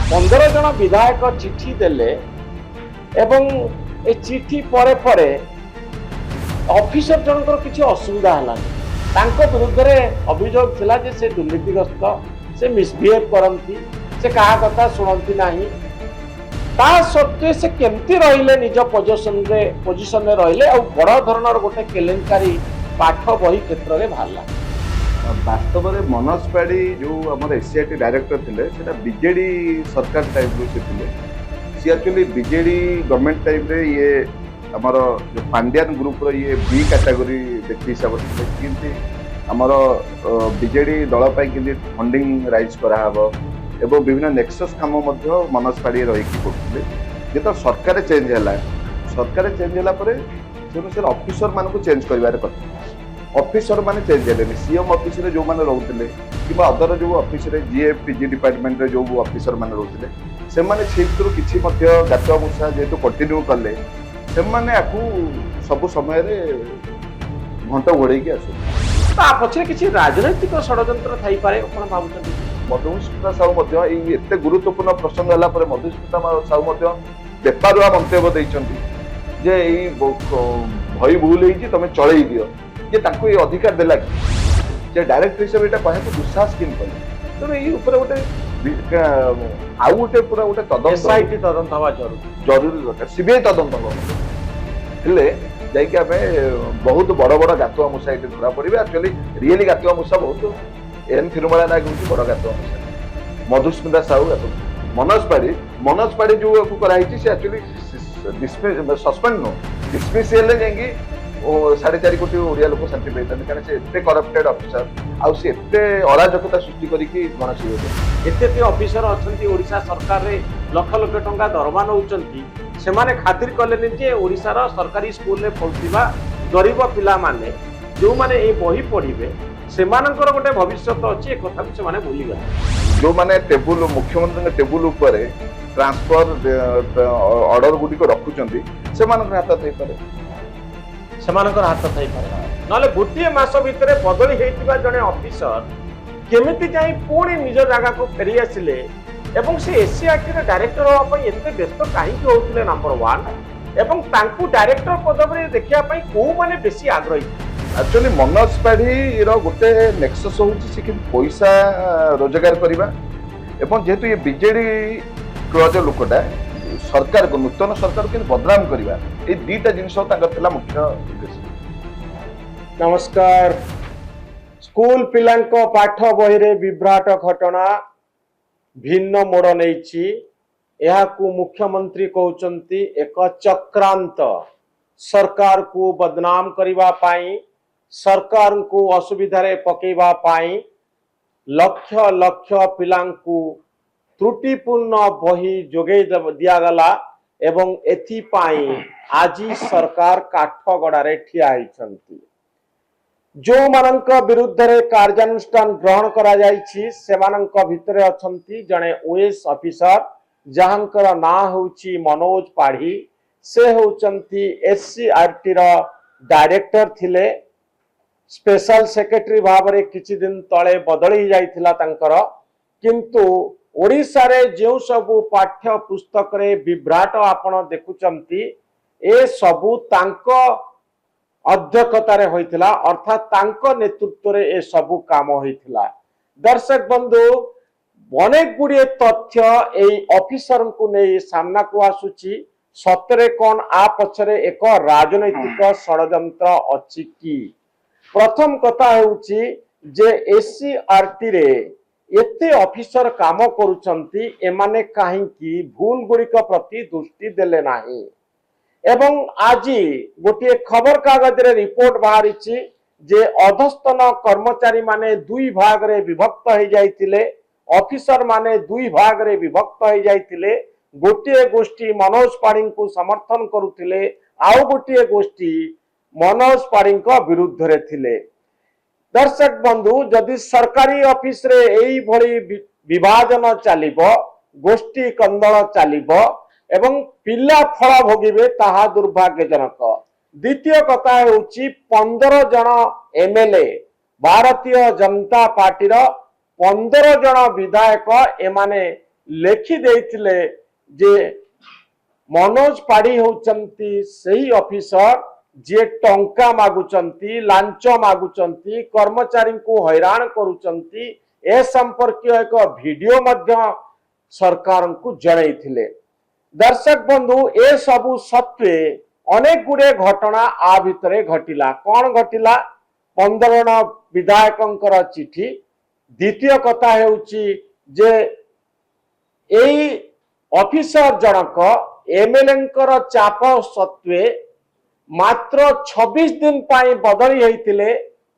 15 जन विधायक चिठी देले एवं ए चिठी परे परे ऑफिसर जनकर किसी असुविधा है विरुद्ध में अभियोग थिला जे से दुर्नीतिग्रस्त से मिसबिहेव करती से कहा कथा शुणती ना ता सत्वे से केमती रहिले निज पोजिशन में रहिले और बड़ धरणर गोटे केलेंकारी पाठ बही क्षेत्र में बाहरला। वास्तव में मनोज पाढ़ी जो आम एसीआईटी डायरेक्टर थे से बीजेडी सरकार टाइम से थे सी एक्चुअली बीजेडी गवर्नमेंट टाइम रे ये आमर जो पांड्यान ग्रुप रो ये बी कैटेगरी व्यक्ति हिसाब से किंतु आमर बीजेडी दल पर फंडिंग राइज कराहब एवं विभिन्न नेक्सस काम मनोज पाढ़ी रही करते जो सरकार चेंज है सरकार चेंज है ऑफिसर मान को चेंज कर ऑफिसर माने चेंज है सीएम ऑफिस जो मैंने रोते कि अदर जो ऑफिस जीएफ पीजी डिपार्टमेंट जो ऑफिसर मैंने रोते से किसी गातुआ मूषा जेहेतु कंटिन्यू कले से सब समय घंट घोड़े पछरे किसी राजनैतिक षड्यंत्र थाई पारे कोन भाबुछन? मधुस्मिता साहू एत गुरुत्वपूर्ण प्रसंग है मधुस्मिता साहू बेपारुआ मंतव्य देइछंती जे भई भूल होती तुम चलई दियो ये ताको ये अधिकार देला कि डायरेक्टर हिसाब से कहूँ दुस्साहस किन कले तेणु ये गोटे आउ गोटे पूरा गोटे तदंत एसआईटी तदंत हवा जरूरी दरकार सीबीआई तदंत हेले जाइए बहुत बड़ बड़ गातुआ मूषा ये धरा पड़े एक्चुअली रियली गातुआ मूषा बहुत एन थिरुमाला नायक हूँ बड़ गातुआ मूषा मधुस्मिता साहू मनोज पाढ़ी जो कराई से एक्चुअली सस्पेंड नो डिसमिस जाकि 4.5 कोटी ओडिया लोक शांति पाई कारण से एते करप्टेड ऑफिसर आउ से एते अराजकता सृष्टि करिकी गणसी होते एते ऑफिसर अछंती ओडिशा सरकार रे लाख लाख टंका दरमा नउचंती से माने खातिर कलेनि जे ओडिशा रो सरकारी स्कूल रे पढुवा गरीब पिला माने जो माने ए बही पढिबे सेमानकर गोटे भविष्य अछि ए कथा से माने भूली गले जो माने टेबुल मुख्यमंत्री टेबुल ऊपर ट्रांसफर ऑर्डर गुडी को रखुचंती सेमानकर हाथ थई पारे सेमानकर हाथ थई पारे नले गोटे मास भितर बदली हेतिबा जने ऑफिसर केमिति जाई पुणी निज जगह को फेरी आसिले एवं से एसीआईटी रे डायरेक्टर होवा पई एते व्यस्त काहे कि होतले नंबर 1 एवं तांकू डायरेक्टर पद रे देखिया पई को माने बेसी आग्रही एक्चुअली मनोज पाढ़ी रो गोटे नेक्सस होची से कि पैसा रोजगार करबा एवं जेहेतु ये बीजेडी क्लज लोकटा सरकार को नूतन सरकार के बदनाम करबा ए दीटा जिंस तांकर थिला मुख्य उद्देश्य। नमस्कार। स्कूल पिलांको पाठ बही रे विभ्राट घटना भिन्न मोड़ नहीं यहाकू मुख्यमंत्री कहउचंती एक चक्रांत सरकार को बदनाम करिबा पाई सरकार को असुविधा रे पकेबा पाई लक्ष लक्ष पिलांकू त्रुटिपूर्ण बही जोगे दियागला एवं एथि पाई आज सरकार काठगड़ारे ठिया होइछंती जो मानक विरुद्ध रे कार्यानुष्ठान ग्रहण करा जायछि सेमानक भितरे अछंती जने ओएस ऑफिसर जहांकर ना होउछि मनोज पाढ़ी से होउचंती एससीआरटी रो डायरेक्टर थिले स्पेशल सेक्रेटरी भाव रे किछि दिन तळे बदली जाइथिला तांकर किंतु ओडिशा रे जो सबु पाठ्य पुस्तक रे विभ्राट आपण देखुचंती ए सबु तांको अध्यक्षता रे होइथिला अर्थात तांको नेतृत्व रे ए सबु काम होइथिला। दर्शक बंधु अनेक गुड़िए तथ्य एई ऑफिसर को नहीं सामना को आसुची सतरे कोन आ पछरे एक राजनैतिक षड्यंत्र अछि कि प्रथम कथा हेउची जे एससीआरटी रे एते ऑफिसर काम करूचंती एमाने काहे कि भूल गुड़िक प्रति दृष्टि देले नाही एवं आज गोटे खबर कागज रे रिपोर्ट बाहरी जे अधस्तन कर्मचारी माने दुई भाग रे विभक्त हो जाइतिले ऑफिसर माने दुई भाग रे विभक्त हो जाइतिले गोटे गोष्ठी मनोज पाढ़ी को समर्थन करुथिले आउ गोटे गोष्ठी मनोज पाढ़ी विरुद्ध रे थिले। दर्शक बंधु जदि सरकारी ऑफिस रे एई भली विभाजन चलिबो गोष्ठी कंदल चलिबो एवं पिला फल भोगिबे ताहा दुर्भाग्यजनक। द्वितीय कथा हेउची 15 जन एमएलए भारतीय जनता पार्टी रो 15 जन विधायक एमाने ଲେଖି ଦେଇଥିଲେ ଯେ मनोज पाढ़ी होउचंती सही ऑफिसर जे टंका मागुचंती लांच मागुचंती कर्मचारी को हैरान करूचंती ए संपर्क एक वीडियो मध्य सरकार को जनैथिले। दर्शक बंधु ए सबु सत्वे अनेक गुड़े घटना आ भितरे घटिला। कौन घटिला? 15 जन विधायकंकर चिठी। द्वितीय कथा हेउची जे एई ऑफिसर जनक एमएलए चाप सत्वे मात्र 26 दिन पाई बदली होइतिले।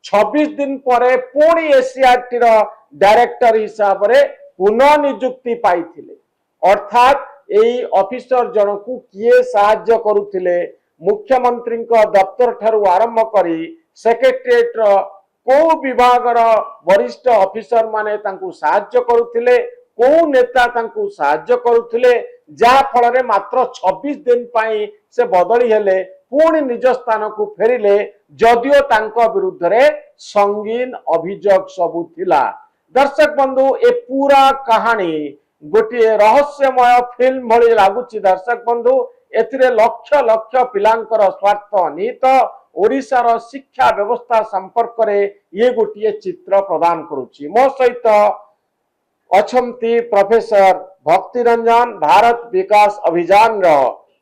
26 दिन परे पुणी एसीआरटी रो डायरेक्टर हिसाब रे पुनः नियुक्ति पाइथिले। अर्थात एई ऑफिसर जनकू किए साहाय्य करुथिले? मुख्यमंत्री दफ्तर ठारू आरंभ करी सेक्रेटरीएट रो को विभाग रो वरिष्ठ ऑफिसर माने तांकू साहाय्य करुथिले? को नेता तांकू साहाय्य करुथिले? जा फल रे मात्र 26 दिन पाई से बदली हेले पुणी निज स्थान को फेरिले जदियो तांको विरुद्ध रे संगीन अभियोग सबु थिला। दर्शक बंधु ए पूरा कहानी गोटे रहस्यमय फिल्म भली लागुची। दर्शक बंधु एथिरे लक्ष लक्ष पिलांकर स्वार्थ निहित ओडिशार शिक्षा व्यवस्था संपर्क रे ये गोटे चित्र प्रदान करुची। मो सहित अछंती प्रोफेसर भक्ति रंजन भारत विकास अभियान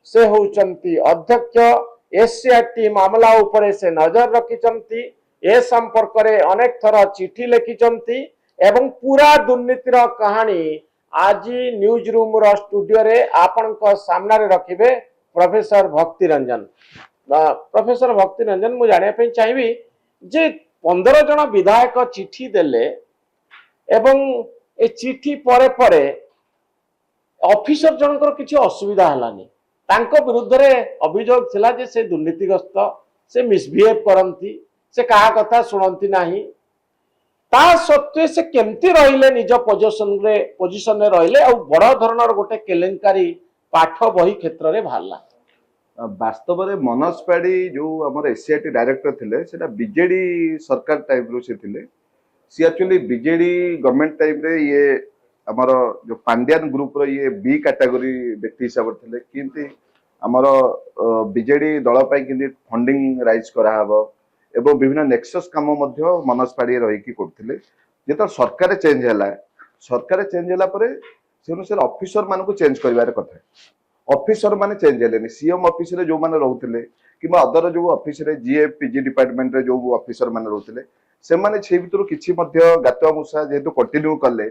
से होचंती अध्यक्ष। एससीआरटी मामला उपरे से नजर रखिचंती। ए संपर्क रे अनेक थर चिठी लिखिचंती एवं पूरा दुर्नीतिर कहानी आज न्यूज रूम रो स्टूडियो रे आपनक सामना रे रखिबे प्रोफेसर भक्ति रंजन। प्रोफेसर भक्ति रंजन मु जानिया पे चाहिबी जे 15 जन विधायक चिठी देले एवं ए चिठी परे परे ऑफिसर जनकर किसी असुविधा हलानी। तांको विरुद्ध रे अभियोग थिला जे से दुर्नीतिग्रस्त, से मिसबिहेव करंती, से कहा कथा सुनंती नाही। ता सत्वे से केमती रहिले निज पोजिशन रे रहिले और बड़ धरणर गोटे केलेंकारी पाठ बही क्षेत्र रे भाला। वास्तव में मनोज पाढ़ी जो आम एसीआईटी डायरेक्टर थिले सेटा बीजेडी सरकार टाइम रो से थिले। सी एक्चुअली बीजेडी गवर्नमेंट टाइम रे ये आमर जो पांड्यान ग्रुप रो ये बी कैटेगरी व्यक्ति हिसाब थे किंती आमर बीजेडी दल कि फंडिंग राइज कराहब एवं विभिन्न नेक्सस काम मनोज पाढ़ी रही करते जो सरकार चेंज है। सरकार चेंज है से अनुसार ऑफिसर मान को चेंज कर कथा। ऑफिसर माने चेंज है सीएम ऑफिस रे जो माने रहउथिले किबा अदर जो ऑफिस रे जीएफ पीजी डिपार्टमेंट रे जो ऑफिसर माने रहउथिले से माने छे भितर किछि मध्य गातुआ मुसा जेतु कंटिन्यू करले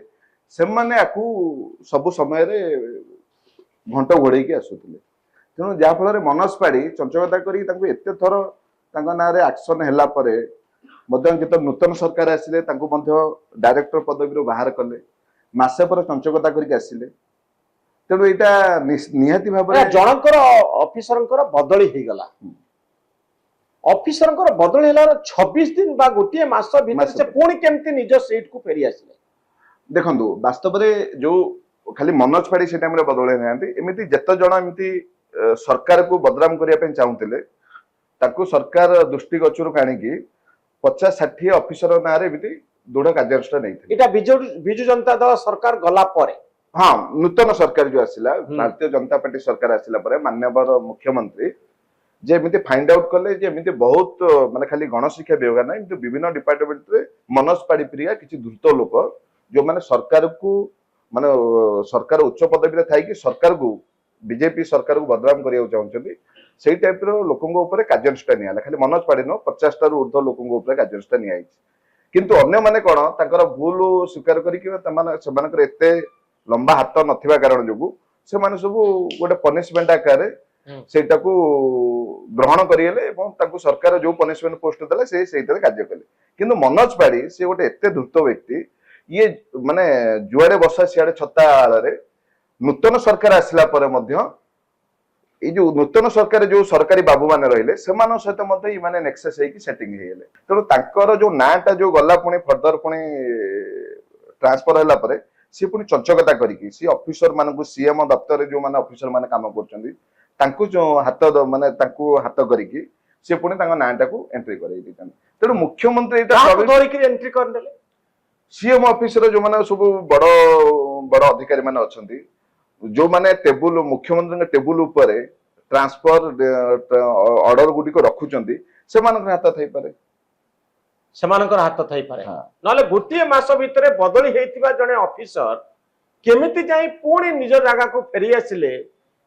से माने आकू सब समय रे घंट घोड़े के आसुथिले। तेणु जा फल रे मनोज पाढ़ी चंचकता करी तांको एते थर तांको ना रे एक्शन हैला परे मध्य जेत नूतन सरकार आसिले तांको मध्य डायरेक्टर पदवी रो बाहर कले मासे पर चंचकता करी आसिले। तेणु यहाँ निहाती भाव जनकर ऑफिसर बदली हो गला। ऑफिसर बदली है 26 दिन बा गोटे मास भीतर पुणी केमती निज सीट को फेरी आसिले। देखंतु वास्तव में जो खाली मनोज पाढ़ी से टाइम रे बदले नांती एमिति जत जण एमिति सरकार को बदनाम करिया पे चाहुतिले ताकू सरकार दृष्टि गचुर काणीकी 50-60 ऑफिसर नारे एमिति दृढ़ कार्यानुष्ठान नैथिले। एटा बिजु जनता दल सरकार गला परे हाँ नूतन सरकार जो आसिला भारतीय जनता पार्टी सरकार आसिला परे माननीय मुख्यमंत्री जे एमिति फाइंड आउट कले जे एमिति बहुत माने खाली गणशिक्षा विभाग ना एमिति विभिन्न डिपार्टमेंट रे मनोज पाढ़ी प्रिया किछि धूर्त लोक जो माने सरकार को माने सरकार उच्च पदवी रे थाई कि सरकार को बीजेपी सरकार को बदनाम करिया चाहउछथि सेही टाइप रो लोकंग ऊपर कार्यानुष्ठान नियाला। खाली मनोज पाढ़ी न 50 टारू ऊर्ध्व लोकंग ऊपर कार्यानुष्ठान नियाई किंतु अन्य माने कोन तांकर भूल स्वीकार करी कि तमाने समानकर एते लंबा हाथ नथिबा कारण जोगु से माने सब गोटे पनिशमेंट आकार सेटा को ग्रहण करियले एवं ताकू सरकार जो पनिशमेंट पोस्ट देला से सेइतरे कार्य कले। किंतु मनोज पाढ़ी से गोटे एते धूर्त व्यक्ति ये माने जुआड़े बसा सियाड़े छत्ता आଳରେ नूतन सरकार आसिला परे मध्य ए जो नूतन सरकार जो सरकारी बाबू माने रहिले सेमान सहित मध्य ई माने नेक्सस हेकी सेटिंग हेले। तेणु तांकर जो नाटा जो गला पुणी फर्दर पुणी ट्रांसफर होला परे सी पुणी चंचकता करिकी सी ऑफिसर मानकु सीएम दफ्तर जो माने ऑफिसर माने काम करचंदी तांकु जो हाथ माने तांकु हाथ करिकी सी पुणी तांका नाटा को एंट्री करै दितन। तेणु मुख्यमंत्री एटा धरिकी एंट्री करदेले सीएम ऑफिस रे जो माने सब बड़ बड़ अधिकारी माने अछंती जो माने टेबुल मुख्यमंत्री टेबुल ऊपर ट्रांसफर ऑर्डर गुडी को रखुचंती से मानक हाथ थाई पारे ସେମାନଙ୍କର ହାତ ଥାଇପାରେ हाँ ନହେଲେ ଗୋଟିଏ ମାସ ଭିତରେ ବଦଳି ହେଇଥିବା ଜଣେ ଅଫିସର କେମିତି ଯାଇ ପୁଣି ନିଜ ଜାଗାକୁ ଫେରି ଆସିଲେ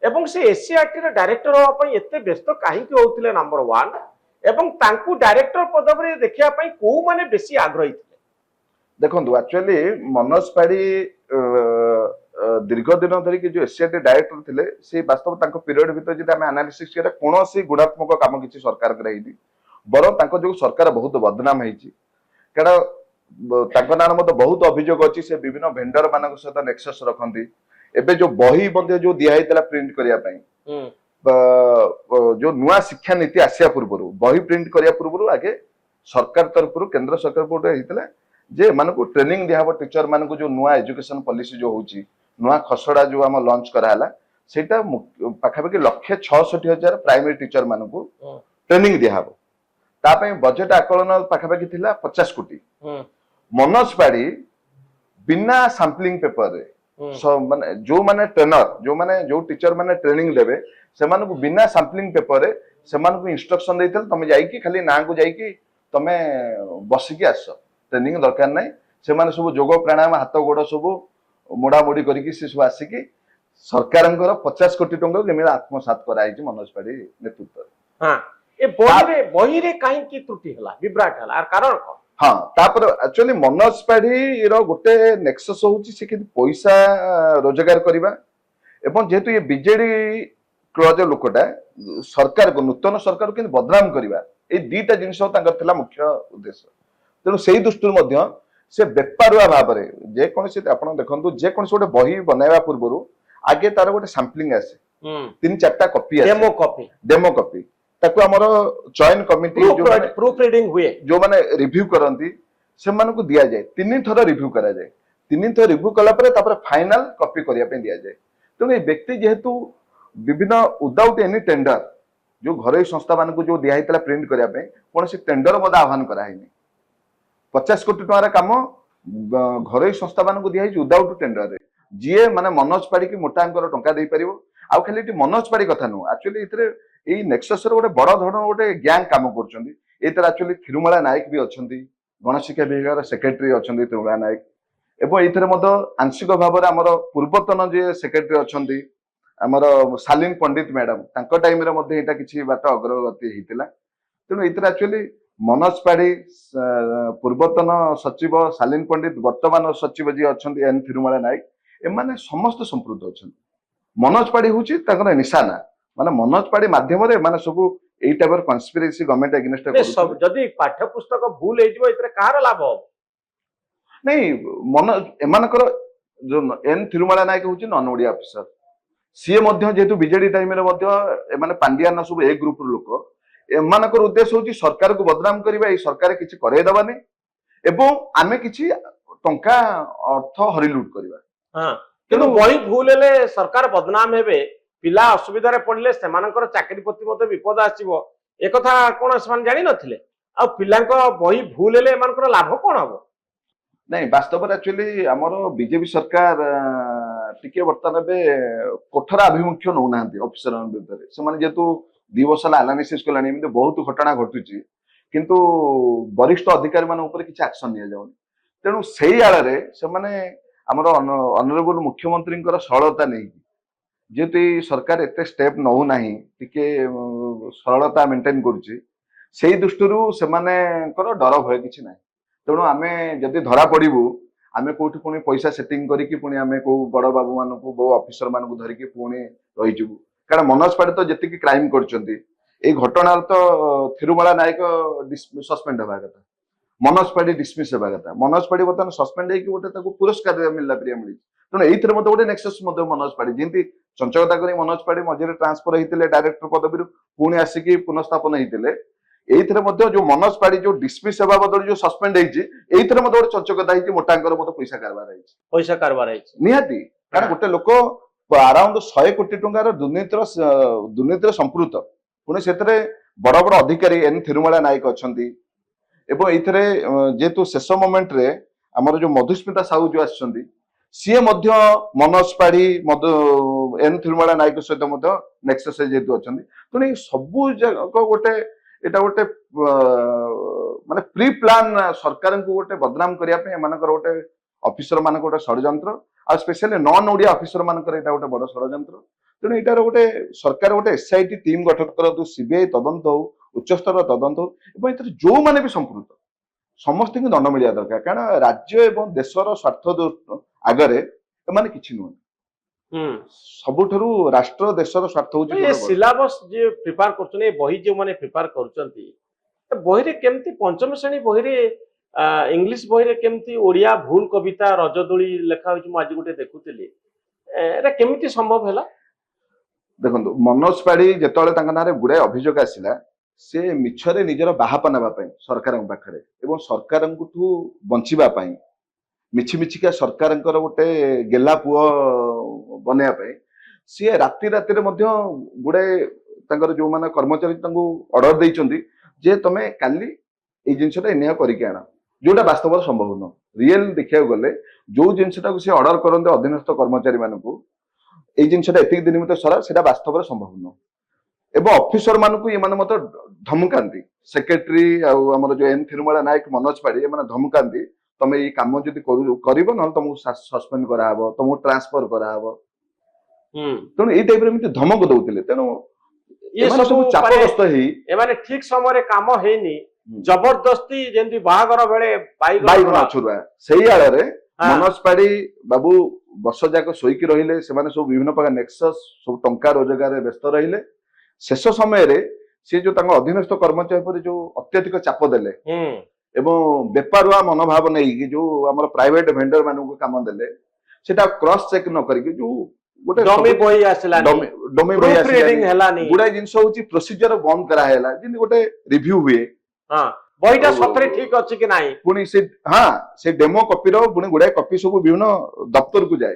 ଏବଂ ସେ ଏସସିଆରଟି ର ଡାଇରେକ୍ଟର ହେବା ପାଇଁ ଏତେ ବ୍ୟସ୍ତ କାହିଁକି ହଉଥିଲେ ନମ୍ବର 1 ଏବଂ ତାଙ୍କୁ ଡାଇରେକ୍ଟର ପଦବୀରେ ଦେଖିବା ପାଇଁ କୋଉମାନେ ବେଶୀ ଆଗ୍ରହୀ ଥିଲେ देखो एक्चुअली मनोज पाड़ी दीर्घ दिन धरिक जो एससीआरटी डायरेक्टर थिले से वास्तव तांको पीरियड भीतर जदि हम एनालिसिस करे कोनोसी गुणात्मक काम किछि सरकार कराइनी बरं तांको जो सरकार बहुत बदनाम ହେଇଛି कारण तांको नाम मते बहुत अभियोग अछि से विभिन्न वेंडर मानक सहित नेक्सस रखंती एबे जो बही मध्ये जो दिया हैतला प्रिंट करिया पई जो नुआ शिक्षा नीति आसिया पूर्व बही प्रिंट करिया पूर्व आगे सरकार तरफ केंद्र सरकार पोटे हैतला जे मानको ट्रेनिंग दिया हबो टीचर मानको जो नुआ एजुकेशन पॉलिसी जो होची नुआ खसडा जो हम लॉन्च कराला सेटा पाखापाखि 1,66,000 प्राइमरी टीचर मानको ट्रेनिंग दिया हबो ता पई बजट आकलन पाखापाखि थिला 50 कोटी मनोज पाड़ी बिना सैंपलिंग पेपर रे माने ट्रेनर जो टीचर माने ट्रेनिंग देबे से मानको बिना सैंपलिंग पेपर रे से मानको इंस्ट्रक्शन देइतल तमे जाई कि खाली ना को जाई कि तमे बसिकी आस ट्रेनिंग दरकार नाही से माने सब जोग प्राणायाम हाथ गोड़ सब मोड़ा मोड़ी करिकी से सब आसिकी सरकारंकर 50 कोटी टंका केमे आत्मसात कराई मनोज पाड़ी नेतृत्व हां ए बही रे काहे की त्रुटि हला विभ्राट हला आर कारण कोन हाँ तापर एक्चुअली मनोज पाड़ी रो गोटे नेक्सस होची से कि पैसा रोजगार करबा एवं जेहेतु ये बीजेडी क्लज लोकटा सरकार को नूतन सरकार को बदनाम करबा ए दीटा जिनिस तांकर थिला मुख्य उद्देश्य तेणु से दृष्टि मध्य से बेपारुआ भाव में जेकोसी आप देखो जेकोसी गोटे बही बनवा पूर्व आगे तार गोटे सैंपलिंग आसे 3-4टा कॉपी डेमो कॉपी ताकू हमर चयन कमिटी जो प्रूफ रीडिंग हुए जो माने रिव्यू करंती से माने को दिया जाए 3 थर रिव्यू करा जाए 3 थर रिव्यू कला परे तापर फाइनल कॉपी करिया पे दिया जाए तेणु ए व्यक्ति जेहेतु विभिन्न विदाउट एनी टेंडर जो घरोई संस्था मान को जो दिया हितला प्रिंट करिया पे कोन से टेंडर मदा आह्वान करा हैनी 50 कोटी टका काम घरोई संस्था मान को दिया हिज विदाउट टेंडर रे जीए माने मनोज पाड़ी की मोटा अंकर टंका दे परिबो आ खाली मनोज पाड़ी कथा नु एक्चुअली इतरे एई नेक्सस रो गोटे बड़ धरण गोटे गैंग काम करछंती एतर एक्चुअली थिरुमाला नायक भी अछंती गणशिक्षा विभाग सेक्रेटरी अछंती थिरुमाला नायक एवं एथरे मध आंशिक भाव रे हमर पूर्वतन जे सेक्रेटरी अछंती हमर सालिन पंडित मैडम तांको टाइम रे मध एटा किछि बाट अग्रगति हेतिला तेनु एथरे एक्चुअली मनोज पाड़ी पूर्वतन सचिव सालिन पंडित वर्तमान सचिव जी अछंती एन थिरुमाला नायक एमाने समस्त संपृक्त अछंती मनोज पाड़ी होची ताकर निशाना माने मनोज पाड़ी माध्यम रे माने सब एई type of conspiracy government against सब जदी पाठ्य पुस्तक भूल हे जिवो इतरे कार लाभ हो नहीं मनोज एमानकर जो एन थिरुमाला नायक होची नॉन ओडिया ऑफिसर सीए मध्य जेतु बीजेडी टाइम रे मध्य एमाने पांड्यान सब ए ग्रुप रो लोक एमानकर उद्देश्य होची सरकार को बदनाम करिबा ए सरकार किछि करे दबानी एवं आमे किछि टंका अर्थ हरिलुट करिबा हां किंतु बही भूल हेले सरकार बदनाम हेबे पिला असुविधा रे पड़ले सेमानकर चाकरी प्रति मते विपद आसीबो ए कथा कोन समान जानि नथिले आ पिलांको बही भूल हेले एमानकर लाभ कोन हबो नहीं वास्तव में एक्चुअली हमर बीजेपी सरकार टिके वर्तमान बे कोठरा अभिमुख्य नौ नांती ऑफिसर विरुद्ध से माने जेतु 2 वर्ष एनालिसिस कलानी एमते बहुत घटना घटुची किंतु वरिष्ठ अधिकारी मान ऊपर किछ एक्शन निया जाउनी तेनु सेही आळे रे से माने हमर ऑनरेबल मुख्यमंत्री सरलता नहीं जेतु सरकार एते स्टेप नौ नाही टिके सरलता मेंटेन करूची सेही दृष्टिरू से माने डर भय किछि नाही तेणु आमे जदि धरा पड़ू आमे कोठी पुणी पैसा सेटिंग करिकी पुणी आमे को बड़ बाबू मान को बो ऑफिसर मान को धरिकी पुणी रही जबु कारण मनोज पाड़ी तो जति क्राइम करचंती ए घटना तो थिरुमाला नायक सस्पेंड होबा कथा मनोज पाड़ी डिसमिस होबा कथा मनोज पाड़ी बतन सस्पेंड हेकी गोटे ताको पुरस्कार मिलला प्रिया मिली तेणु एइथरे मते गोटे नेक्सस मते मनोज पाड़ी जेंती चंचकता करी मनोज पाड़ी मझिरे ट्रांसफर हेतिले डायरेक्टर पदवी पुणी आसिकी पुनर्स्थापन हेतिले एइथरे मते जो मनोज पाड़ी जो डिसमिस होबा बदल जो सस्पेंड हेछि एइथरे मते गोटे चंचकता हेछि मोटांकर मते पैसा कारबार हेछि निहाती कारण गोटे लोक अराउंड 100 कोटी टंकार दुर्नीतिर संपृक्त पुणी सेतरे बड़ बड़ अधिकारी एन थिरुमाला नायक अछंती एवं एइथरे जेतु शेष मोमेंट रे ଆମର ଯୋଉ ମଧୁସ୍ମିତା ସାହୁ ଯୋଉ ଆସିଛନ୍ତି ସିଏ ମଧ୍ୟ ମନୋଜ ପାଢୀ ଏନ୍ ଥିରୁମାଳା ନାୟକ ସହିତ ମଧ୍ୟ ନେକ୍ସସରେ ଯେହେତୁ ଅଛନ୍ତି, ତେଣୁ ଏଇ ସବୁ ଯାକ ଗୋଟେ ଏଇଟା ଗୋଟେ ମାନେ ପ୍ରି ପ୍ଲାନ୍ ସରକାରଙ୍କୁ ଗୋଟେ ବଦନାମ କରିବା ପାଇଁ ଏମାନଙ୍କର ଗୋଟେ ଅଫିସର ମାନଙ୍କ ଗୋଟେ ଷଡଯନ୍ତ୍ର, ଆଉ ସ୍ପେଶାଲି ନନ୍ ଓଡିଆ ଅଫିସର ମାନଙ୍କର ଏଇଟା ଗୋଟେ ବଡ ଷଡଯନ୍ତ୍ର। ତେଣୁ ଏଇଟାର ଗୋଟେ ସରକାର ଗୋଟେ SIT ଟିମ୍ ଗଠନ କରନ୍ତୁ, CBI ତଦନ୍ତ ହଉ, ଉଚ୍ଚସ୍ତରର ତଦନ୍ତ ହଉ, ଏବଂ ଏଥିରେ ଯୋଉମାନେ ବି ସମ୍ପୃକ୍ତ ସମସ୍ତଙ୍କୁ ଦଣ୍ଡ ମିଳିବା ଦରକାର, କାରଣ ରାଜ୍ୟ ଏବଂ ଦେଶର ସ୍ୱାର୍ଥ ଆଗରେ ଏମାନେ କିଛି ନୁହନ୍ତି। ସବୁଠାରୁ ରାଷ୍ଟ୍ର ଦେଶର ସ୍ୱାର୍ଥ ହଉଛି ଏ ସିଲାବସ୍ ଯେ ପ୍ରିପେୟାର କରୁଛନ୍ତି, ଏ ବହି ଯେଉଁମାନେ ପ୍ରିପେୟାର କରୁଛନ୍ତି, ବହିରେ କେମିତି ପଞ୍ଚମ ଶ୍ରେଣୀ ବହିରେ ଇଂଲିଶ ବହିରେ କେମିତି ଓଡିଆ ଭୁଲ କବିତା ରଜଦୋଳି ଲେଖା ହଉଛି, ମୁଁ ଆଜି ଗୋଟେ ଦେଖୁଥିଲି, ଏଟା କେମିତି ସମ୍ଭବ ହେଲା? ଦେଖନ୍ତୁ, ମନୋଜ ପାଢୀ ଯେତେବେଳେ ତାଙ୍କ ନାଁରେ ଗୁଡାଏ ଅଭିଯୋଗ ଆସିଲା, ସେ ମିଛରେ ନିଜର ବାହାପା ନେବା ପାଇଁ ସରକାରଙ୍କ ପାଖରେ ଏବଂ ସରକାରଙ୍କଠୁ ବଞ୍ଚିବା ପାଇଁ ମିଛି ମିଛିକା ସରକାରଙ୍କର ଗୋଟେ ଗେଲା ପୁଅ ବନେଇବା ପାଇଁ ସିଏ ରାତିରେ ମଧ୍ୟ ଗୁଡାଏ ତାଙ୍କର ଯୋଉମାନେ କର୍ମଚାରୀ ତାଙ୍କୁ ଅର୍ଡର ଦେଇଛନ୍ତି ଯେ ତମେ କାଲି ଏଇ ଜିନିଷଟା ଏନିହା କରିକି ଆଣ, ଯୋଉଟା ବାସ୍ତବରେ ସମ୍ଭବ ନୁହଁ। ରିଏଲ ଦେଖିବାକୁ ଗଲେ ଯୋଉ ଜିନିଷଟାକୁ ସେ ଅର୍ଡର କରନ୍ତି ଅଧୀନସ୍ଥ କର୍ମଚାରୀ ମାନଙ୍କୁ, ଏଇ ଜିନିଷଟା ଏତିକି ଦିନ ଭିତରେ ସରା, ସେଟା ବାସ୍ତବରେ ସମ୍ଭବ ନୁହଁ। ଏବଂ ଅଫିସର ମାନଙ୍କୁ ଏମାନେ ମଧ୍ୟ ଧମକାନ୍ତି, ସେକ୍ରେଟାରୀ ଆଉ ଆମର ଯୋଉ ଏନ୍ ଥିରୁମାଳା ନାୟକ ମନୋଜ ପାଢୀ ଏମାନେ ଧମକାନ୍ତି, ତମେ ଏଇ କାମ ଯଦି କରିବ ନହେଲେ ତମକୁ ସସ୍ପେଣ୍ଡ କରାହବ, ତମକୁ ଟ୍ରାନ୍ସଫର କରାହବ। ତେଣୁ ଏଇ ଟାଇପରେ ଏମିତି ଧମକ ଦଉଥିଲେ। ତେଣୁ ଏମାନେ ସବୁ ଚାପଗ୍ରସ୍ତ ହେଇ ଏମାନେ ଠିକ ସମୟରେ କାମ ହେଇନି, ଜବରଦସ୍ତି ଯେମିତି ବାହାଘର ବେଳେ ବାଇଗଣ ଛୁରୁଆ ସେଇ ଆଳରେ ମନୋଜ ପାଢୀ ବାବୁ ବର୍ଷ ଯାକ ଶୋଇକି ରହିଲେ। ସେମାନେ ସବୁ ବିଭିନ୍ନ ପ୍ରକାର ନେକ୍ସସ୍ ସବୁ ଟଙ୍କା ରୋଜଗାରରେ ବ୍ୟସ୍ତ ରହିଲେ। ଶେଷ ସମୟରେ ସେ ଯୋଉ ତାଙ୍କ ଅଧୀନସ୍ଥ କର୍ମଚାରୀ ଉପରେ ଯୋଉ ଅତ୍ୟଧିକ ଚାପ ଦେଲେ ଏବଂ ବେପାରୁଆ ମନୋଭାବ ନେଇକି ଯୋଉ ଆମର ପ୍ରାଇଭେଟ ଭେଣ୍ଡର ମାନଙ୍କୁ କାମ ଦେଲେ, ସେଟା କ୍ରସ୍ ଚେକ୍ ନ କରିକି ଯୋଉ ଗୋଟେ ଡମି ବହି ଆସିଲାନି, ଡମି ବହି ଆସିଲାନି, ଗୁଡାଏ ଜିନିଷ ହଉଛି ପ୍ରୋସିଜର ବନ୍ଦ କରାହେଲା, ଯେମିତି ଗୋଟେ ରିଭ୍ୟୁ ହୁଏ ବହିଟା ସତରେ ଠିକ ଅଛି କି ନାହିଁ, ପୁଣି ସେ ଡେମୋ କପିର ପୁଣି ଗୁଡାଏ କପି ସବୁ ବିଭିନ୍ନ ଦପ୍ତରକୁ ଯାଏ,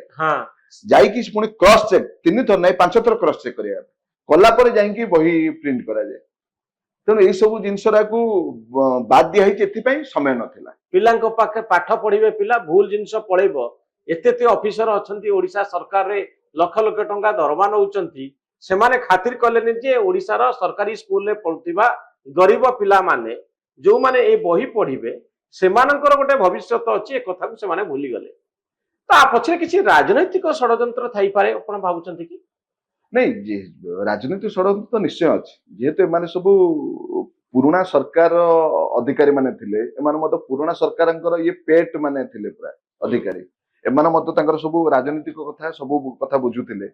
ଯାଇକି ପୁଣି କ୍ରସ୍ ଚେକ୍ 3 ଥର ନାହିଁ 5 ଥର କ୍ରସ୍ ଚେକ୍ କରିବା କଲା ପରେ ଯାଇକି ବହି ପ୍ରିଣ୍ଟ କରାଯାଏ। ତେଣୁ ଏଇ ସବୁ ଜିନିଷଟାକୁ ବାଦ ଦିଆ ହେଇଛି, ଏଥିପାଇଁ ସମୟ ନଥିଲା। ପିଲାଙ୍କ ପାଖେ ପାଠ ପଢିବେ, ପିଲା ଭୁଲ ଜିନିଷ ପଳେଇବ। ଏତେ ଅଫିସର ଅଛନ୍ତି ଓଡିଶା ସରକାରରେ, ଲକ୍ଷ ଲକ୍ଷ ଟଙ୍କା ଦରମା ନଉଛନ୍ତି, ସେମାନେ ଖାତିର କଲେନି ଯେ ଓଡିଶାର ସରକାରୀ ସ୍କୁଲରେ ପଢୁଥିବା ଗରିବ ପିଲାମାନେ ଯୋଉମାନେ ଏଇ ବହି ପଢିବେ ସେମାନଙ୍କର ଗୋଟେ ଭବିଷ୍ୟତ ଅଛି, ଏ କଥାକୁ ସେମାନେ ଭୁଲିଗଲେ। ତା ପଛରେ କିଛି ରାଜନୈତିକ ଷଡଯନ୍ତ୍ର ଥାଇପାରେ ଆପଣ ଭାବୁଛନ୍ତି କି? ନାଇଁ, ରାଜନୈତିକ ଷଡଯନ୍ତ୍ର ତ ନିଶ୍ଚୟ ଅଛି, ଯେହେତୁ ଏମାନେ ସବୁ ପୁରୁଣା ସରକାର ଅଧିକାରୀ ମାନେ ଥିଲେ, ଏମାନେ ମଧ୍ୟ ପୁରୁଣା ସରକାରଙ୍କର ଇଏ ପେଟ୍ ମାନେ ଥିଲେ ପୁରା ଅଧିକାରୀ, ଏମାନେ ମଧ୍ୟ ତାଙ୍କର ସବୁ ରାଜନୈତିକ କଥା ସବୁ କଥା ବୁଝୁଥିଲେ।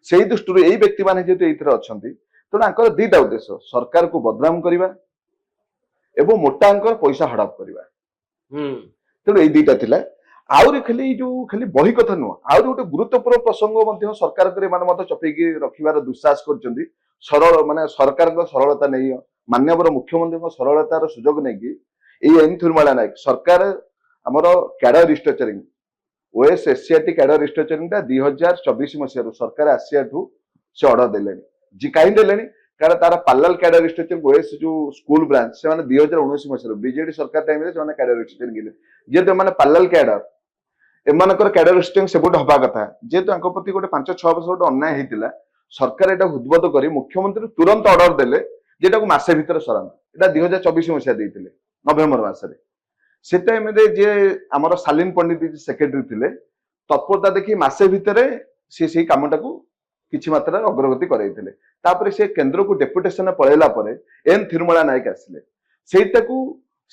ସେଇ ଦୃଷ୍ଟିରୁ ଏଇ ବ୍ୟକ୍ତି ମାନେ ଯେହେତୁ ଏଇଥିରେ ଅଛନ୍ତି, ତେଣୁ ତାଙ୍କର ଦିଟା ଉଦ୍ଦେଶ୍ୟ, ସରକାରକୁ ବଦନାମ କରିବା ଏବଂ ମୋଟା ଅଙ୍କର ପଇସା ହଡପ କରିବା। ତେଣୁ ଏଇ ଦିଟା ଥିଲା। ଆହୁରି ଖାଲି ଯୋଉ ଖାଲି ବହି କଥା ନୁହଁ, ଆହୁରି ଗୋଟେ ଗୁରୁତ୍ୱପୂର୍ଣ୍ଣ ପ୍ରସଙ୍ଗ ମଧ୍ୟ ସରକାରଙ୍କର ଏମାନେ ମଧ୍ୟ ଚପେଇକି ରଖିବାର ଦୁଃସାହସ କରିଛନ୍ତି। ସରଳ ମାନେ ସରକାରଙ୍କ ସରଳତା ନେଇ, ମାନ୍ୟବର ମୁଖ୍ୟମନ୍ତ୍ରୀଙ୍କ ସରଳତାର ସୁଯୋଗ ନେଇକି ଏଇ ଏନ୍ ଥିରୁମାଳା ନାୟକ ସରକାର ଆମର କ୍ୟାଡର ରିଷ୍ଟ୍ରକ୍ଚରିଂ OSSCRT କ୍ୟାଡର ରିଷ୍ଟ୍ରକ୍ଚରିଂଟା 2024 ମସିହାରୁ ସରକାର ଆସିବାଠୁ ସେ ଅର୍ଡର ଦେଲେଣି। କାହିଁ ଦେଲେଣି? କାରଣ ତାର ପାର୍ଲାଲ କ୍ୟାଡର ରିଷ୍ଟ୍ରକ୍ଚରିଂ OS ଯୋଉ ସ୍କୁଲ ବ୍ରାଞ୍ଚ ସେମାନେ 2019 ମସିହାରୁ ବିଜେଡି ସରକାର ଟାଇମରେ ସେମାନେ କ୍ୟାଡର ରିଷ୍ଟ୍ରକ୍ଚରିଂ ହେଲେ, ଯେହେତୁ ଏମାନେ ପାର୍ଲାଲ କ୍ୟାଡର, ଏମାନଙ୍କର କ୍ୟାଡର ରିଷ୍ଟ୍ରକ୍ଚରିଂ ସେପଟେ ହବା କଥା, ଯେହେତୁ ତାଙ୍କ ପ୍ରତି ଗୋଟେ 5-6 ବର୍ଷ ଗୋଟେ ଅନ୍ୟାୟ ହେଇଥିଲା, ସରକାର ଏଟାକୁ ହୃଦବୋଧ କରି ମୁଖ୍ୟମନ୍ତ୍ରୀ ତୁରନ୍ତ ଅର୍ଡର ଦେଲେ ଯେଟାକୁ ମାସେ ଭିତରେ ସରାନ୍ତୁ। ଏଟା 2024 ମସିହା ଦେଇଥିଲେ ନଭେମ୍ବର ମାସରେ। ସେ ଟାଇମରେ ଯିଏ ଆମର ସାଲିନ ପଣ୍ଡିତ ସେକ୍ରେଟାରୀ ଥିଲେ, ତତ୍ପରତା ଦେଖି ମାସେ ଭିତରେ ସେ ସେଇ କାମଟାକୁ କିଛି ମାତ୍ରାରେ ଅଗ୍ରଗତି କରାଇଥିଲେ। ତାପରେ ସେ କେନ୍ଦ୍ରକୁ ଡେପୁଟେସନ ପଳେଇଲା ପରେ ଏନ୍ ଥିରୁମାଳା ନାୟକ ଆସିଲେ, ସେଇଟାକୁ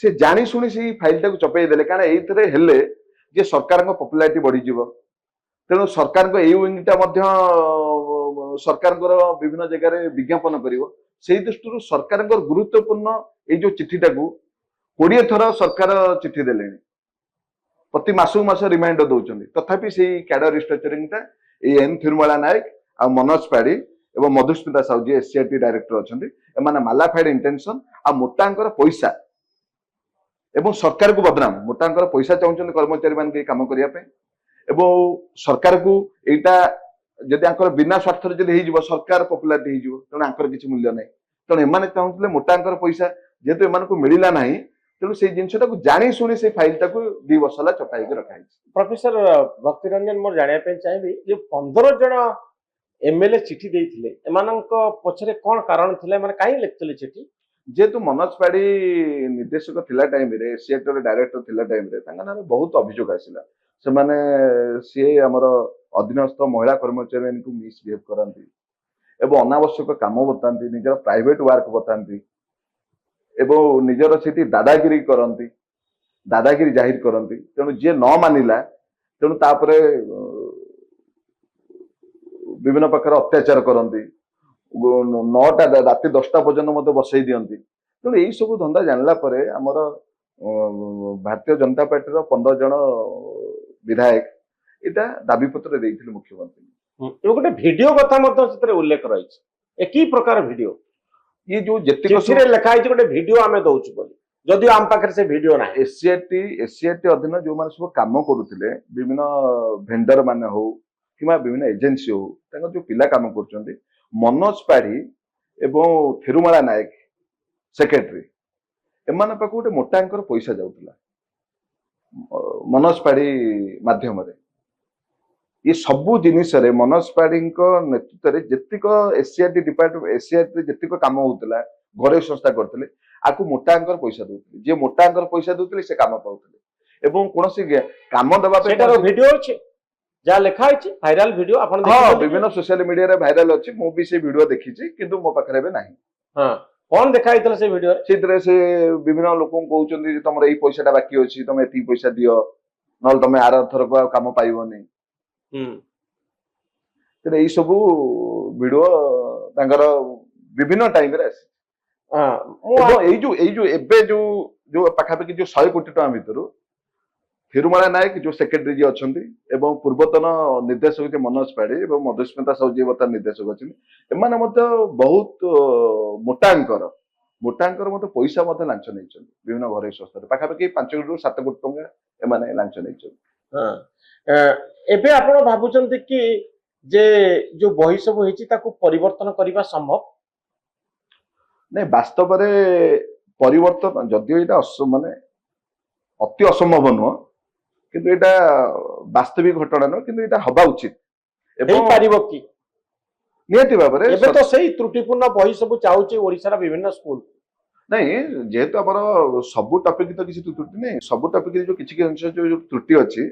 ସେ ଜାଣି ଶୁଣି ସେଇ ଫାଇଲଟାକୁ ଚପେଇ ଦେଲେ, କାରଣ ଏଇଥିରେ ହେଲେ ଯେ ସରକାରଙ୍କ ପପୁଲାରିଟି ବଢିଯିବ। ତେଣୁ ସରକାରଙ୍କ ଏଇ ୱିଙ୍ଗଟା ମଧ୍ୟ ସରକାରଙ୍କର ବିଭିନ୍ନ ଜାଗାରେ ବିଜ୍ଞାପନ କରିବ। ସେଇ ଦୃଷ୍ଟିରୁ ସରକାରଙ୍କର ଗୁରୁତ୍ୱପୂର୍ଣ୍ଣ ଏଇ ଯୋଉ ଚିଠିଟାକୁ 20 ଥର ସରକାର ଚିଠି ଦେଲେଣି, ପ୍ରତି ମାସକୁ ମାସ ରିମାଇଣ୍ଡର ଦଉଛନ୍ତି। ତଥାପି ସେଇ କ୍ୟାଡର ରିଷ୍ଟ୍ରକ୍ଚରିଂଟା ଏଇ ଏନ୍ ଥିରୁମାଳା ନାୟକ ଆଉ ମନୋଜ ପାଢୀ ଏବଂ ମଧୁସ୍ମିତା ସାହୁ ଯିଏ SCRT ଡାଇରେକ୍ଟର ଅଛନ୍ତି, ଏମାନେ ମାଲାଫାଇଡ ଇଣ୍ଟେନସନ ଆଉ ମୋଟାଙ୍କର ପଇସା ଏବଂ ସରକାରକୁ ବଦନାମ, ମୋଟାଙ୍କର ପଇସା ଚାହୁଁଛନ୍ତି କର୍ମଚାରୀ ମାନଙ୍କୁ ଏଇ କାମ କରିବା ପାଇଁ। ଏବଂ ସରକାରକୁ ଏଇଟା ଯଦି ଆଙ୍କର ବିନା ସ୍ୱାର୍ଥରେ ଯଦି ହେଇଯିବ, ସରକାର ପପୁଲାରିଟି ହେଇଯିବ, ତେଣୁ ଆଙ୍କର କିଛି ମୂଲ୍ୟ ନାହିଁ। ତେଣୁ ଏମାନେ ଚାହୁଁଥିଲେ ମୋଟାଙ୍କର ପଇସା, ଯେହେତୁ ଏମାନଙ୍କୁ ମିଳିଲା ନାହିଁ, ତେଣୁ ସେଇ ଜିନିଷଟାକୁ ଜାଣି ଶୁଣି ସେଇ ଫାଇଲଟାକୁ 2 ବର୍ଷ ହେଲା ଚପା ହେଇକି ରଖା ହେଇଛି। ପ୍ରଫେସର ଭକ୍ତି ରଞ୍ଜନ ମୋର ଜାଣିବା ପାଇଁ ଚାହିଁବି ଯେ 15 ଜଣ ଏମଏଲଏ ଚିଠି ଦେଇଥିଲେ ଏମାନଙ୍କ ପଛରେ କଣ କାରଣ ଥିଲା, ଏମାନେ କାହିଁ ଲେଖିଥିଲେ ଚିଠି? ଯେହେତୁ ମନୋଜ ପାଢୀ ନିର୍ଦ୍ଦେଶକ ଥିଲା ଟାଇମରେ, ଏସିଆଟର ଡାଇରେକ୍ଟର ଥିଲା ଟାଇମରେ, ତାଙ୍କ ନାଁରେ ବହୁତ ଅଭିଯୋଗ ଆସିଲା। ସେମାନେ ସିଏ ଆମର ଅଧୀନସ୍ଥ ମହିଳା କର୍ମଚାରୀମାନଙ୍କୁ ମିସବିହେଭ କରନ୍ତି ଏବଂ ଅନାବଶ୍ୟକ କାମ ବତାନ୍ତି, ନିଜର ପ୍ରାଇଭେଟ ୱାର୍କ ବତାନ୍ତି ଏବଂ ନିଜର ସେଠି ଦାଦାଗିରି କରନ୍ତି, ଦାଦାଗିରି ଜାହିର କରନ୍ତି। ତେଣୁ ଯିଏ ନ ମାନିଲା ତେଣୁ ତାପରେ ବିଭିନ୍ନ ପ୍ରକାର ଅତ୍ୟାଚାର କରନ୍ତି, 9ଟା ରାତି 10ଟା ପର୍ଯ୍ୟନ୍ତ ମଧ୍ୟ ବସେଇ ଦିଅନ୍ତି। ତେଣୁ ଏଇ ସବୁ ଧନ୍ଦା ଜାଣିଲା ପରେ ଆମର ଭାରତୀୟ ଜନତା ପାର୍ଟିର 15 ଜଣ ବିଧାୟକ ଏଇଟା ଦାବିପତ୍ର ଦେଇଥିଲେ ମୁଖ୍ୟମନ୍ତ୍ରୀ। ଏବେ ଗୋଟେ ଭିଡିଓ କଥା ମଧ୍ୟ ସେଥିରେ ଉଲ୍ଲେଖ ରହିଛି। ଏ କି ପ୍ରକାର ଭିଡିଓ? ଇଏ ଯୋଉ ଯେତିକ ଚିଠିରେ ଲେଖା ହେଇଛି ଗୋଟେ ଭିଡିଓ ଆମେ ଦଉଛୁ ବୋଲି, ଯଦିଓ ଆମ ପାଖରେ ସେ ଭିଡିଓ ନାହିଁ। ଏସିଆଟି ଅଧୀନ ଯୋଉମାନେ ସବୁ କାମ କରୁଥିଲେ, ବିଭିନ୍ନ ଭେଣ୍ଡର ମାନେ ହଉ କିମ୍ବା ବିଭିନ୍ନ ଏଜେନ୍ସି ହଉ, ତାଙ୍କର ଯୋଉ ପିଲା କାମ କରୁଛନ୍ତି, ମନୋଜ ପାଢୀ ଏବଂ ଥିରୁମାଳା ନାୟକ ସେକ୍ରେଟାରୀ, ଏମାନଙ୍କ ପାଖକୁ ଗୋଟେ ମୋଟା ଅଙ୍କର ପଇସା ଯାଉଥିଲା ମନୋଜ ପାଢୀ ମାଧ୍ୟମରେ। ଏ ସବୁ ଜିନିଷରେ ମନୋଜ ପାଢୀଙ୍କ ନେତୃତ୍ୱରେ ଯେତିକ ଏସିଆଟି ଡିପାର୍ଟମେଣ୍ଟ, ଏସିଆଟି ଯେତିକ କାମ ହଉଥିଲା, ଘରୋଇ ସଂସ୍ଥା କରିଥିଲେ, ଆକୁ ମୋଟା ଅଙ୍କର ପଇସା ଦଉଥିଲେ। ଯିଏ ମୋଟା ଅଙ୍କର ପଇସା ଦଉଥିଲେ ସେ କାମ ପାଉଥିଲେ ଏବଂ କୌଣସି କାମ ଦେବା ପାଇଁ ସେଟାର ଭିଡିଓ ଅଛି, ଯାହା ଲେଖା ହେଇଛି ଭାଇରାଲ ଭିଡିଓ ଆପଣ ହଁ ବିଭିନ୍ନ ସୋସିଆଲ ମିଡିଆରେ ଭାଇରାଲ ଅଛି। ମୁଁ ବି ସେ ଭିଡିଓ ଦେଖିଛି, କିନ୍ତୁ ମୋ ପାଖରେ ଏବେ ନାହିଁ। ହଁ, କଣ ଦେଖା ହେଇଥିଲା ସେ ଭିଡିଓରେ? ସେଥିରେ ସେ ବିଭିନ୍ନ ଲୋକଙ୍କୁ କହୁଛନ୍ତି ଯେ ତମର ଏଇ ପଇସାଟା ବାକି ଅଛି, ତମେ ଏତିକି ପଇସା ଦିଅ, ନହେଲେ ତମେ ଆର ଥରକ ଆଉ କାମ ପାଇବନି। ତେଣୁ ଏଇ ସବୁ ଭିଡିଓ ତାଙ୍କର ବିଭିନ୍ନ ଟାଇମରେ ଆସେ। ଏଇ ଯୋଉ ଏବେ ଯୋଉ ପାଖାପାଖି ଯୋଉ 100 କୋଟି ଟଙ୍କା ଭିତରୁ ଥିରୁମାଳା ନାୟକ ଯୋଉ ସେକ୍ରେଟାରୀ ଯିଏ ଅଛନ୍ତି ଏବଂ ପୂର୍ବତନ ନିର୍ଦ୍ଦେଶକ ଯିଏ ମନୋଜ ପାଢୀ ଏବଂ ମଧୁସ୍ମିତା ସାହୁ ଯିଏ ବର୍ତ୍ତମାନ ନିର୍ଦ୍ଦେଶକ ଅଛନ୍ତି, ଏମାନେ ମଧ୍ୟ ବହୁତ ମୋଟାଙ୍କର ମଧ୍ୟ ପଇସା ମଧ୍ୟ ଲାଞ୍ଚ ନେଇଛନ୍ତି ବିଭିନ୍ନ ଘରୋଇ ସଂସ୍ଥାରେ। ପାଖାପାଖି 5 କୋଟିରୁ 7 କୋଟି ଟଙ୍କା ଏମାନେ ଲାଞ୍ଚ ନେଇଛନ୍ତି। ଏବେ ଆପଣ ଭାବୁଛନ୍ତି କି ଯେ ଯୋଉ ବହି ସବୁ ହେଇଛି ତାକୁ ପରିବର୍ତ୍ତନ କରିବା ସମ୍ଭବ? ନାଇଁ, ବାସ୍ତବରେ ପରିବର୍ତ୍ତନ ଯଦିଓ ଏଇଟା ମାନେ ଅତି ଅସମ୍ଭବ ନୁହଁ, କିନ୍ତୁ ଏଇଟା ବାସ୍ତବିକ ଘଟଣା ନୁହଁ, କିନ୍ତୁ ଏଇଟା ହବା ଉଚିତ। ହେଇପାରିବ କି? ନିହାତି ଭାବରେ ଏବେ ତ ସେଇ ତ୍ରୁଟିପୂର୍ଣ୍ଣ ବହି ସବୁ ଚାହୁଛି ଓଡିଶାର ବିଭିନ୍ନ ସ୍କୁଲ। ନାଇଁ, ଯେହେତୁ ଆମର ସବୁ ଟପିକ ତ କିଛି ତ୍ରୁଟି ନାହିଁ, ସବୁ ଟପିକରେ ଯୋଉ କିଛି ଅଂଶ ଯୋଉ ତ୍ରୁଟି ଅଛି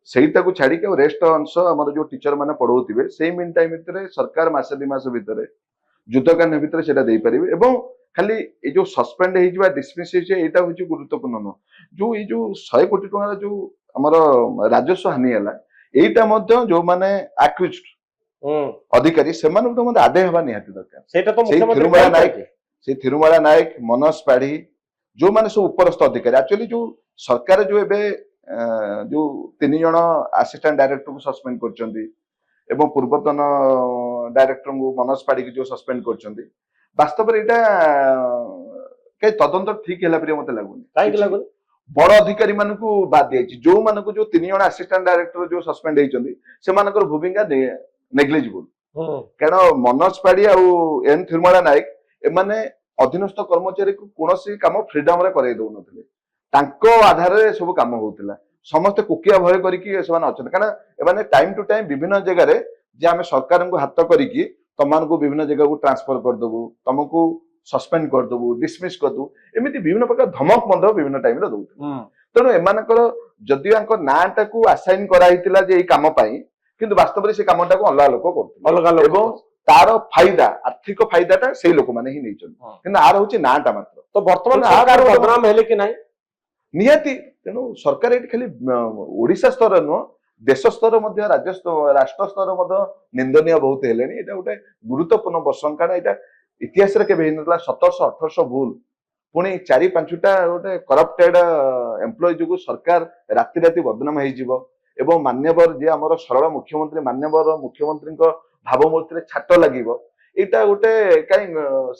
ସେଇଟାକୁ ଛାଡିକି ଆଉ ରେଷ୍ଟ ଅଂଶ ଆମର ଯୋଉ ଟିଚର ମାନେ ପଢଉଥିବେ, ସେଇ ମିନ୍ ଟାଇମ ଭିତରେ ସରକାର ମାସେ 2 ମାସ ଭିତରେ ଯୁଦ୍ଧକାଳୀନ ଭିତରେ ସେଟା ଦେଇପାରିବେ। ଏବଂ ଖାଲି ଏଇ ଯୋଉ ସସ୍ପେଣ୍ଡ ହେଇଯିବା, ଡିସମିସ୍ ହେଇଯିବା, ଏଇଟା ହଉଛି ଗୁରୁତ୍ୱପୂର୍ଣ୍ଣ ନୁହଁ। ଯୋଉ ଏଇ ଯୋଉ 100 କୋଟି ଟଙ୍କାର ଯୋଉ ଆମର ରାଜସ୍ୱ ହାନି ହେଲା, ଏଇଟା ମଧ୍ୟ ଯୋଉମାନେ ଆକ୍ୟୁଜ ଅଧିକାରୀ ସେମାନଙ୍କୁ ମଧ୍ୟ ଆଦାୟ ହେବା ନିହାତି ଦରକାର। ସେଇଟା ତ ସେଇ ଥିରୁମାଳା ନାୟକ, ମନୋଜ ପାଢୀ, ଯୋଉମାନେ ସବୁ ଉପରସ୍ଥ ଅଧିକାରୀ, ଆକ୍ଚୁଆଲି ଯୋଉ ସରକାର ଯୋଉ ଏବେ ଯୋଉ 3 ଜଣ ଆସିଷ୍ଟାଣ୍ଟ ଡାଇରେକ୍ଟରକୁ ସସ୍ପେଣ୍ଡ କରିଛନ୍ତି ଏବଂ ପୂର୍ବତନ ଡାଇରେକ୍ଟରଙ୍କୁ ମନୋଜ ପାଢୀକୁ ଯୋଉ ସସ୍ପେଣ୍ଡ କରିଛନ୍ତି, ବାସ୍ତବରେ ଏଇଟା କାହିଁ ତଦନ୍ତ ଠିକ ହେଲା ପରି ମତେ ଲାଗୁନି। କାହିଁକି ଲାଗୁନି? ବଡ ଅଧିକାରୀ ମାନଙ୍କୁ ବାଦ ଦିଆଯାଇଛି। ଯୋଉମାନଙ୍କୁ ଯୋଉ 3 ଜଣ ଆସିଷ୍ଟାଣ୍ଟ ଡାଇରେକ୍ଟର ଯୋଉ ସସ୍ପେଣ୍ଡ ହେଇଛନ୍ତି, ସେମାନଙ୍କର ଭୂମିକା ନେଗ୍ଲିଜିବୁଲ। କାରଣ ମନୋଜ ପାଢୀ ଆଉ ଏନ୍ ଥିରୁମାଳା ନାୟକ ଏମାନେ ଅଧୀନସ୍ଥ କର୍ମଚାରୀକୁ କୌଣସି କାମ ଫ୍ରିଡମରେ କରାଇ ଦଉନଥିଲେ, ତାଙ୍କ ଆଧାରରେ ସବୁ କାମ ହଉଥିଲା। ସମସ୍ତେ କୋକିଆ ଭୟ କରିକି ସେମାନେ ଅଛନ୍ତି, କାରଣ ଏମାନେ ଟାଇମ ଟୁ ଟାଇମ ବିଭିନ୍ନ ଜାଗାରେ ଯେ ଆମେ ସରକାରଙ୍କୁ ହାତ କରିକି ତମମାନଙ୍କୁ ବିଭିନ୍ନ ଜାଗାକୁ ଟ୍ରାନ୍ସଫର କରିଦବୁ, ତମକୁ ସସ୍ପେଣ୍ଡ କରିଦବୁ, ଡିସମିସ୍ କରିଦବୁ, ଏମିତି ବିଭିନ୍ନ ପ୍ରକାର ଧମକ ମଧ୍ୟ ବିଭିନ୍ନ ଟାଇମରେ ଦଉଥିଲେ। ତେଣୁ ଏମାନଙ୍କର ଯଦିଓ ୟାଙ୍କ ନାଁଟାକୁ ଆସାଇନ କରାହେଇଥିଲା ଯେ ଏଇ କାମ ପାଇଁ, କିନ୍ତୁ ବାସ୍ତବରେ ସେ କାମଟାକୁ ଅଲଗା ଲୋକ କରୁଥିଲେ ଏବଂ ତାର ଫାଇଦା, ଆର୍ଥିକ ଫାଇଦାଟା ସେଇ ଲୋକମାନେ ହିଁ ନେଇଛନ୍ତି, କିନ୍ତୁ ଆର ହଉଛି ନାଁଟା ମାତ୍ର। ତ ବର୍ତ୍ତମାନ ସରକାର ବଦନାମ ହେଲେ କି ନାହିଁ? ନିହାତି। ତେଣୁ ସରକାର ଏଠି ଖାଲି ଓଡିଶା ସ୍ତର ନୁହଁ, ଦେଶ ସ୍ତର ମଧ୍ୟ, ରାଷ୍ଟ୍ର ସ୍ତର ମଧ୍ୟ ନିନ୍ଦନୀୟ ବହୁତ ହେଲେଣି। ଏଇଟା ଗୋଟେ ଗୁରୁତ୍ୱପୂର୍ଣ୍ଣ ବର୍ଷ, କାରଣ ଏଇଟା ଇତିହାସରେ କେବେ ହେଇନଥିଲା। 1700-1800 ଭୁଲ, ପୁଣି 4-5ଟା ଗୋଟେ କରପ୍ଟେଡ ଏମ୍ପ୍ଲୟ ଯୋଗୁଁ ସରକାର ରାତି ରାତି ବଦନାମ ହେଇଯିବ ଏବଂ ମାନ୍ୟବର ଯିଏ ଆମର ସରଳ ମୁଖ୍ୟମନ୍ତ୍ରୀ, ମାନ୍ୟବର ମୁଖ୍ୟମନ୍ତ୍ରୀଙ୍କ ଭାବମୂର୍ତ୍ତିରେ ଛାଟ ଲାଗିବ। ଏଇଟା ଗୋଟେ କାହିଁ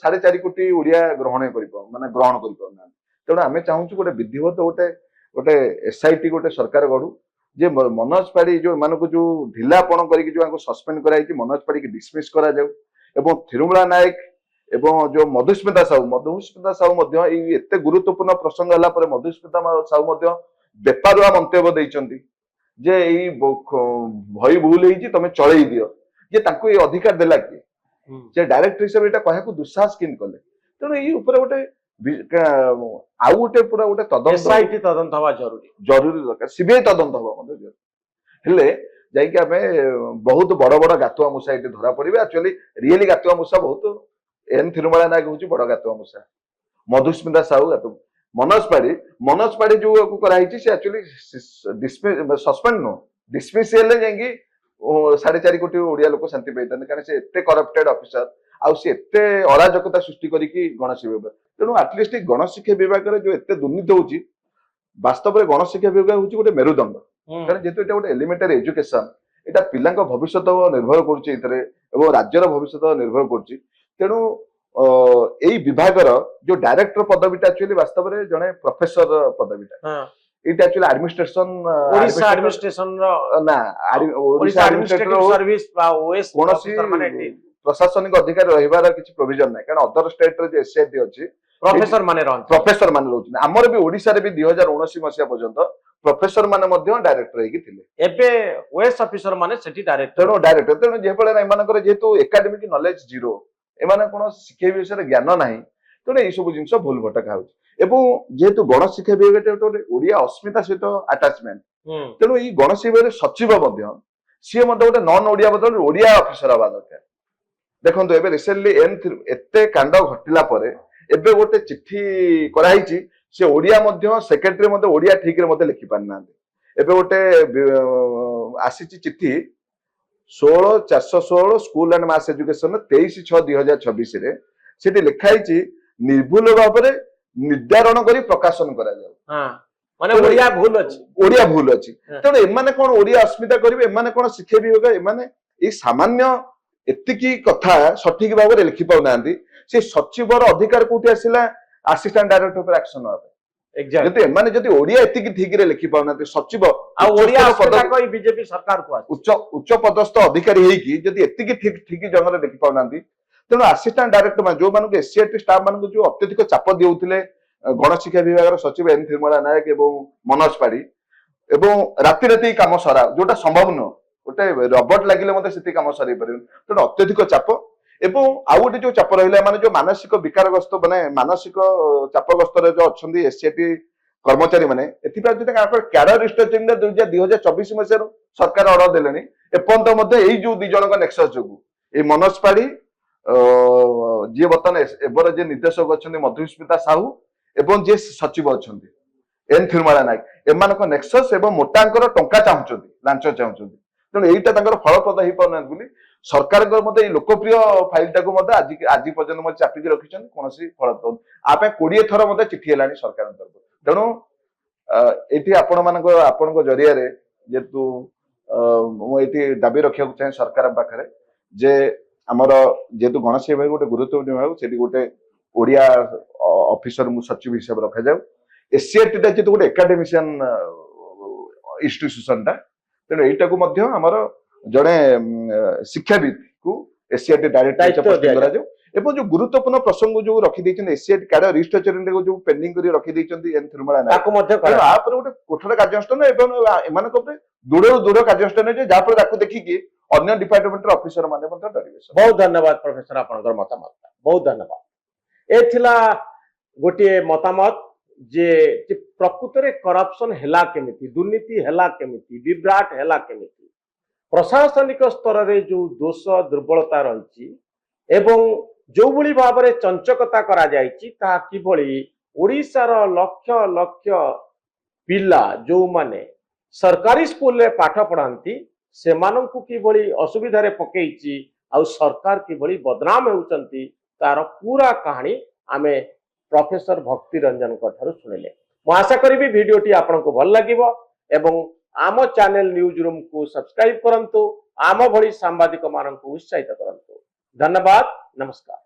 4.5 କୋଟି ଓଡିଆ ଗ୍ରହଣ କରିପାରୁନାହାନ୍ତି। ତେଣୁ ଆମେ ଚାହୁଁଛୁ ଗୋଟେ ବିଧିବଦ୍ଧ ଗୋଟେ ଏସ୍ଆଇଟି ଗୋଟେ ସରକାର ଗଢୁ, ଯେ ମନୋଜ ପାଢୀ ଯୋଉ ଏମାନଙ୍କୁ ଯୋଉ ଢିଲାପଣ କରିକି ଯୋଉ ସସ୍ପେଣ୍ଡ କରାଯାଇଛି, ମନୋଜ ପାଢୀକି ଡିସମିସ୍ କରାଯାଉ ଏବଂ ଥିରୁମାଳା ନାୟକ ଏବଂ जो मधुस्मिता साहू मध्य एई एते गुरुत्वपूर्ण प्रसंग हला पर मधुस्मिता साहू मध्य बेपारुआ मंतव्य देइचंती जे एई भई भूल हेची तमे चळेई दियो जे तांको ए अधिकार देला कि जे डायरेक्टर हिसाब एटा कहयाकू दुस्साहस किन कले तेणु एई ऊपर गोटे आउ गोटे पूरा गोटे एसआईटी तदंत हवा जरूरी जरूरी दरकार सीबीआई तदंत हवा मते जरूरी हेले जाइके आमे बहुत बड़ बड़ गातुआ मूषा एटी धरा पड़िबे एक्चुअली रियली गातुआ मूषा बहुत एन थिरुमाला नायक होची बड़ गातुआ मूषा मधुस्मिता साहू गातु मनोज पाड़ी जो को करा हिची से एक्चुअली सस्पेंड नो डिसमिसल ले जाइकी 4.5 कोटी ओडिया लोक शांति पाइतान कारण से एते करप्टेड ऑफिसर आउ से एते अराजकता सृष्टि करिकी गणशिक्षा विभाग तेणु एटलिस्ट गणशिक्षा विभाग रे जो एते दुर्नीति होची वास्तव में गणशिक्षा विभाग होची गोटे मेरुदंड कारण जेतु एटा गोटे एलिमेंटरी एजुकेशन एटा पिलांक भविष्यत निर्भर करूची इतरे एवं राज्यर भविष्यत निर्भर करूची तेणु एई विभागर जो डायरेक्टर पदवीटा एक्चुअली वास्तव में जने प्रोफेसर पदवीटा it actually administration Odisha administration ना ओडिशा एडमिनिस्ट्रेटिव सर्विस बा ओएस कोनोसी प्रशासनिक अधिकारी रहिबार किछि प्रोविजन नै कारण अदर स्टेट रे जे एसआईटी अछि प्रोफेसर माने रहउछ हमर भी ओडिसा रे भी 2019 मसिया पर्यंत प्रोफेसर माने मध्य डायरेक्टर हेकी थिले एबे ओएस ऑफिसर माने सेठी डायरेक्टर तेणु जे फल एमानकर जेहेतु एकाडेमिक नॉलेज जीरो एमाने कोन शिक्षा विषय ज्ञान नाही तेणु एई सब जिंस भूल भटका होउछ एवं जेहेतु गणशिक्षा विभाग ओडिया अस्मिता सहित अटैचमेंट तेणु एई गणशिक्षा सचिव मध्य सी गोटे नॉन ओडिया बदल ओडिया ऑफिसर हवा दरकार देखो एबे रिसेंटली एते कांड घटिला परे एबे गोटे चिट्ठी कराइछि से ओडिया मध्य सेक्रेटरी मध्य ओडिया ठीक रे मध्य लिखि पारना एबे गोटे आसीछि चिट्ठी 16/416 स्कूल एंड मास एजुकेशन 23/6/2026 रे सेठी लिखाइछि निर्भुल भाबरे निर्धारण करी प्रकाशन करा जाऊ हां माने ओडिया भूल अछि तेणु एमाने कोन ओडिया अस्मिता करिवे एमाने कोन शिक्षा विभाग एमाने ई सामान्य एतिकी कथा सठिक भाव में लिखि पाउनांती से सचिवर अधिकार कोठी आसिला असिस्टेंट डायरेक्टर पर एक्शन होबे एग्जैक्टली माने जति ओडिया एतिकी ठीक रे लिखि पाउनांती सचिव आ ओडिया अस्मिता कोई बीजेपी सरकार को उच्च पदस्थ अधिकारी हेई कि जति एतिकी ठीक जंगरे लिखि पाउनांती तेणु असिस्टेंट डायरेक्टर मान जो मानको एससीआरटी स्टाफ मान जो अत्यधिक चाप दिउथिले गणशिक्षा विभाग सचिव एन थिरुमाला नायक एवं मनोज पाड़ी एवं राति राति काम सरा जोटा संभव न गोटे रबट लगिले मते सेति काम सरै परिबे तेणु अत्यधिक चाप एवं आउ गोटे जो चाप रहिला माने जो मानसिक विकारग्रस्त माने मानसिक चापग्रस्त रे जो अछंदी एससीआरटी कर्मचारी माने एथिपा जते कैडर रिस्ट्रक्चरिंग 2024 मसिया सरकार ऑर्डर देलेनी एपंत मध्ये एई जो दि जनक नेक्सस जोगु ए मनोज पाड़ी जी बर्तन एबर जे निर्देशक अछंदी मधुस्मिता साहू एवं जे सचिव अछंदी एन थिरुमाला नायक एमानक नेक्सस एवं मोटांकर टंका चाहुचंदी लांच चाहुचंदी तेणु एटा तांकर फलप्रद हेई पाउना बोली सरकार मते लोकप्रिय फाइल टाको मते आज पर्यंत मते चापिकी रखिछन कोनोसी फलप्रद आपे 20 थर मते चिठी हेलानी सरकार तरफ तेणु एठी आपनको जरिया रे जेतु मो एठी दाबी रखिया चाहे सरकार पाखरे जे हमर जेतु गणशिक्षा विभाग गोटे गुरुत्वपूर्ण विभाग सेठी गोटे ओडिया ऑफिसर मु सचिव हिसाब रखा जाऊ एससीआरटी टा जेतु गोटे एकेडमिशियन इंस्टीट्यूशन टा तेणु एटा को मध्य हमर जड़े शिक्षाविद को एससीआरटी डायरेक्टर पोस्टिंग करा जाऊ एवं जो गुरुत्वपूर्ण प्रसंग जो रखी दैछन एससीआरटी कैडर रिस्ट्रक्चरिंग को जो पेंडिंग करी रखी दैछन एन थिरुमाला ना ताको मध्य करा आ पर गोटे कोठर कार्यानुष्ठान एवं एमान को दूर कार्यानुष्ठान जे जा पर ताको देखि कि अन्य डिपार्टमेंट रे ऑफिसर माने मत डरिवे बहुत धन्यवाद प्रोफेसर आपनकर मतामत बहुत धन्यवाद ए थिला गोटे मतामत जे प्रकृत रे करप्शन हेला केमिति दुर्नीति हेला केमिति विभ्राट हेला केमिति प्रशासनिक स्तर रे जो दोष दुर्बलता रही एवं जो भली भाव में चंचकता करा जायछि ता किभली ओडिशार लक्ष लक्ष पिला जो माने सरकारी स्कूल रे पाठ पढ़ांती से मानंकु किभली असुविधा रे पकेइछि आ सरकार किभली बदनाम होउचंती तार पूरा कहानी आमे प्रोफेसर भक्ति रंजन ठारू सुनिले मु आशा करी वीडियोटी आपनको भल लागिवो एवं आम चैनल न्यूज रूम को सब्सक्राइब करंतु आम भली सांबादिक मानंकु उत्साहित करंतु धन्यवाद नमस्कार।